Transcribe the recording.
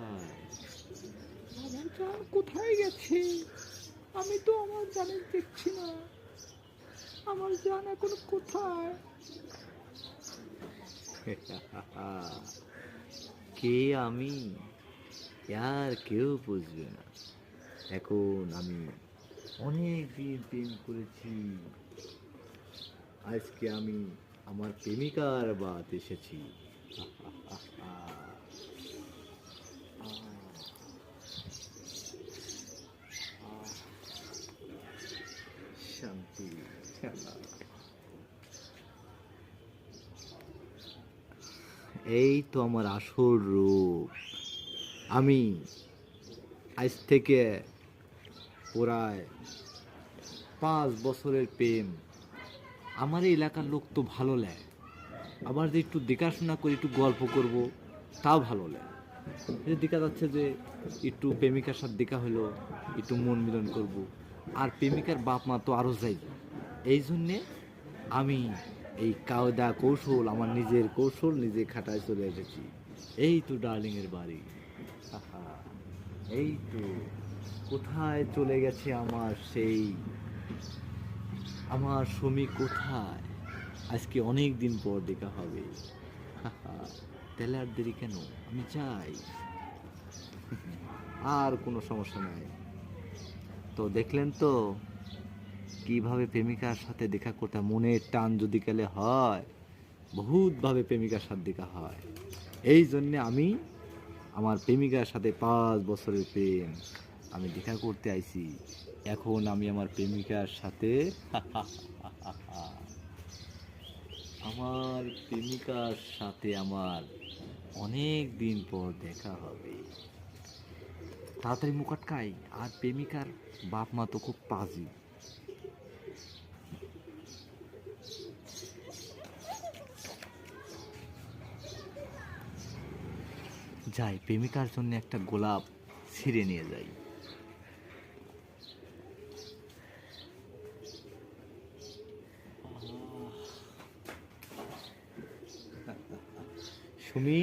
কোথায়? আমার জান কোথায় গেছে? আমি তো আমার জানের দেখছি না। আমার জান এখন কোথায়? কে আমি? আর কেউ বুঝবে না। এখন আমি অনেক দিন প্রেম করেছি। আজকে আমি আমার প্রেমিকার বাত এসেছি। শান্তি। এই তো আমার আসল রূপ। আমি আজ থেকে প্রায় 5 বছরের প্রেম। আমার এই এলাকার লোক তো ভালো লাগে। আবার যে একটু দেখাশোনা করে একটু গল্প করব, তাও ভালো লাগে। যে দেখা যাচ্ছে যে একটু প্রেমিকার সাথে দেখা হলো, একটু মন মিলন করব। আর প্রেমিকার বাপ মা তো আরও যাই। এই জন্যে আমি এই কায়দা কৌশল, আমার নিজের কৌশল নিজে খাটায় চলে এসেছি। এই তো ডার্লিংয়ের বাড়ি। আহা, এই তো কোথায় চলে গেছে আমার স্বামী কোথায়? আজকে অনেক দিন পর দেখা হবে। তাহলে আর দেরি কেন? আমি চাই। আর কোনো সমস্যা নাই। তো দেখলেন তো কিভাবে প্রেমিকার সাথে দেখা করতে মনের টান যদি গেলে হয়, বহুতভাবে প্রেমিকার সাথে দেখা হয়। এই জন্যে আমি আমার প্রেমিকার সাথে 5 বছরের প্রেম আমি দেখা করতে আইছি। এখন আমি আমার প্রেমিকার সাথে আমার প্রেমিকার সাথে আমার অনেক দিন পর দেখা হবে। তাড়াতাড়ি মুখ আটকাই। আর প্রেমিকার বাপ মা তো খুব পাজি। যাই প্রেমিকার জন্য একটা গোলাপ ছিঁড়ে নিয়ে যাই। সুমি,